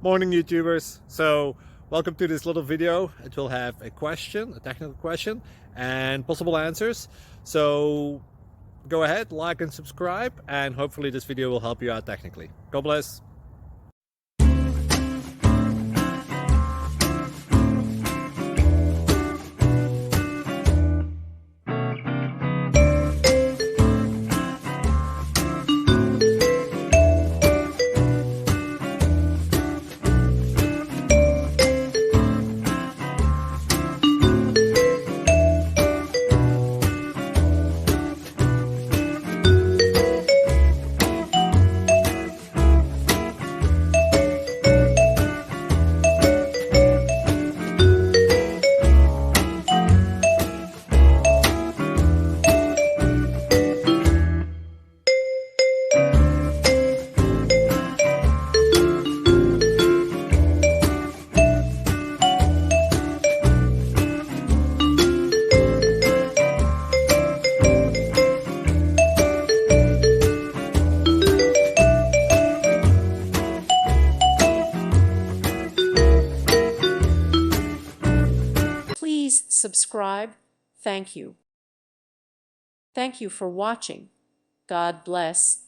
Morning YouTubers. So welcome to this little video. It will have a question, a technical question, and possible answers. So go ahead, like and subscribe, and hopefully this video will help you out technically. God bless. Please subscribe. Thank you. Thank you for watching. God bless.